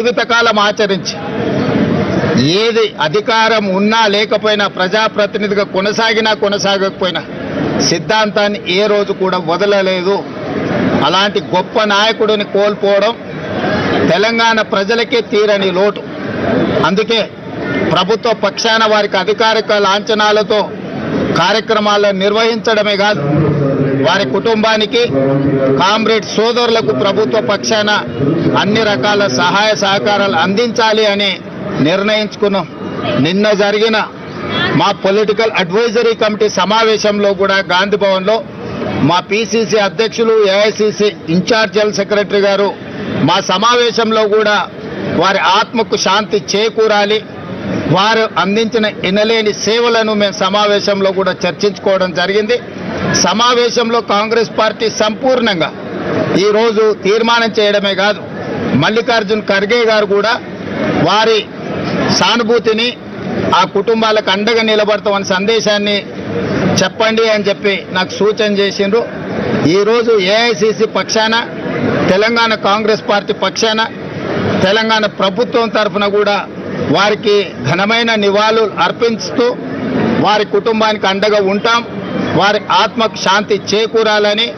జీవితకాలం ఆచరించి ఏది అధికారం ఉన్నా లేకపోయినా ప్రజాప్రతినిధిగా కొనసాగినా కొనసాగకపోయినా సిద్ధాంతాన్ని ఏ రోజు కూడా వదలలేదు. అలాంటి గొప్ప నాయకుడిని కోల్పోవడం తెలంగాణ ప్రజలకే తీరని లోటు. అందుకే ప్రభుత్వ పక్షాన వారికి అధికారిక లాంఛనాలతో కార్యక్రమాలను నిర్వహించడమే కాదు, వారి కుటుంబానికి కామ్రేడ్ సోదరులకు ప్రభుత్వ పక్షాన అన్ని రకాల సహాయ సహకారాలు అందించాలి అని నిర్ణయించుకున్నాం. నిన్న జరిగిన మా పొలిటికల్ అడ్వైజరీ కమిటీ సమావేశంలో కూడా గాంధీ భవన్లో మా పిసిసి అధ్యక్షులు, ఏఐసిసి ఇన్ఛార్జ్ జనరల్ సెక్రటరీ గారు మా సమావేశంలో కూడా వారి ఆత్మకు శాంతి చేకూరాలి, వారు అందించిన ఎనలేని సేవలను మేము సమావేశంలో కూడా చర్చించుకోవడం జరిగింది. సమావేశంలో కాంగ్రెస్ పార్టీ సంపూర్ణంగా ఈరోజు తీర్మానం చేయడమే కాదు, మల్లికార్జున్ ఖర్గే గారు కూడా వారి సానుభూతిని ఆ కుటుంబాలకు అండగా నిలబడతామని సందేశాన్ని చెప్పండి అని చెప్పి నాకు సూచన చేసిండ్రు. ఈరోజు ఏఐసిసి పక్షాన, తెలంగాణ కాంగ్రెస్ పార్టీ పక్షాన, తెలంగాణ ప్రభుత్వం తరఫున కూడా వారికి ఘనమైన నివాళులు అర్పిస్తూ వారి కుటుంబానికి అండగా ఉంటాం. వారి ఆత్మకు శాంతి చేకూరాలని,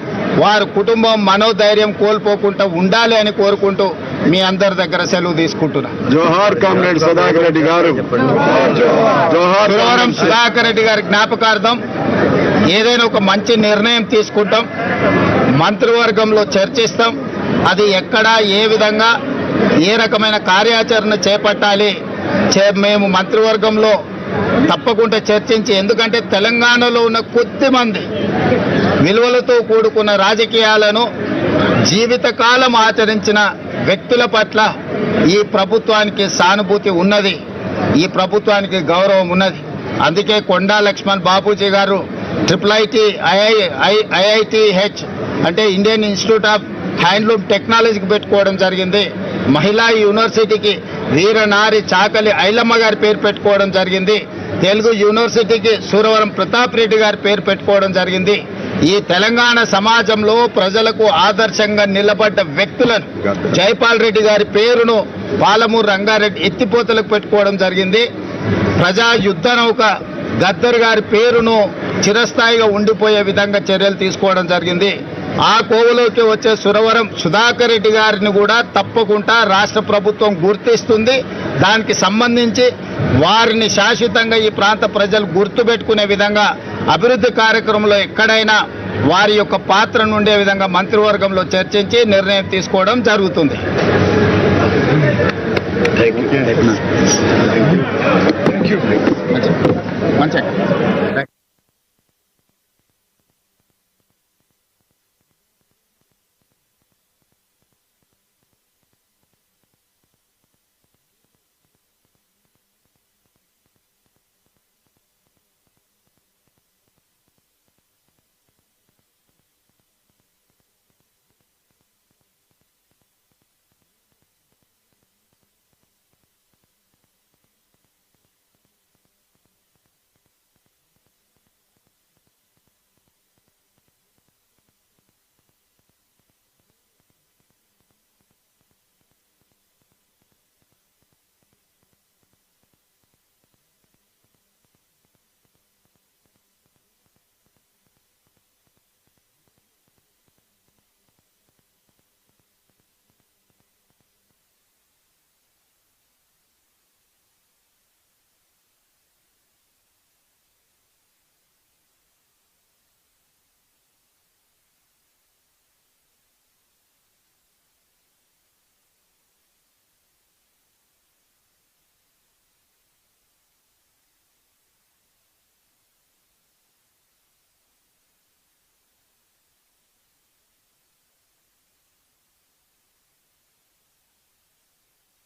వారి కుటుంబం మనోధైర్యం కోల్పోకుండా ఉండాలి అని కోరుకుంటూ మీ అందరి దగ్గర సెలవు తీసుకుంటున్నా. జోహార్ కామ్రేడ్ సుధాకర్ రెడ్డి గారు. సురవరం సుధాకర్ రెడ్డి గారి జ్ఞాపకార్థం ఏదైనా ఒక మంచి నిర్ణయం తీసుకుంటాం, మంత్రివర్గంలో చర్చిస్తాం. అది ఎక్కడ, ఏ విధంగా, ఏ రకమైన కార్యాచరణ చేపట్టాలి మేము మంత్రివర్గంలో తప్పకుండా చర్చించి, ఎందుకంటే తెలంగాణలో ఉన్న కొద్దిమంది విలువలతో కూడుకున్న రాజకీయాలను జీవితకాలం ఆచరించిన వ్యక్తుల పట్ల ఈ ప్రభుత్వానికి సానుభూతి ఉన్నది, ఈ ప్రభుత్వానికి గౌరవం ఉన్నది. అందుకే కొండా లక్ష్మణ్ బాపూజీ గారు IITH అంటే ఇండియన్ ఇన్స్టిట్యూట్ ఆఫ్ హ్యాండ్లూమ్ టెక్నాలజీకి పెట్టుకోవడం జరిగింది. మహిళా యూనివర్సిటీకి వీరనారి చాకలి ఐలమ్మ గారి పేరు పెట్టుకోవడం జరిగింది. తెలుగు యూనివర్సిటీకి సూరవరం ప్రతాప్ రెడ్డి గారి పేరు పెట్టుకోవడం జరిగింది. ఈ తెలంగాణ సమాజంలో ప్రజలకు ఆదర్శంగా నిలబడ్డ వ్యక్తులను జైపాల్ రెడ్డి గారి పేరును పాలమూరు రంగారెడ్డి ఎత్తిపోతలకు పెట్టుకోవడం జరిగింది. ప్రజా యుద్ధ నౌక గద్దర్ గారి పేరును చిరస్థాయిగా ఉండిపోయే విధంగా చర్యలు తీసుకోవడం జరిగింది. ఆ కోవలోకి వచ్చే సురవరం సుధాకర్ రెడ్డి గారిని కూడా తప్పకుండా రాష్ట్ర ప్రభుత్వం గుర్తిస్తుంది. దానికి సంబంధించి వారిని శాశ్వతంగా ఈ ప్రాంత ప్రజలు గుర్తుపెట్టుకునే విధంగా అభివృద్ధి కార్యక్రమంలో ఎక్కడైనా వారి యొక్క పాత్రను ఉండే విధంగా మంత్రివర్గంలో చర్చించి నిర్ణయం తీసుకోవడం జరుగుతుంది.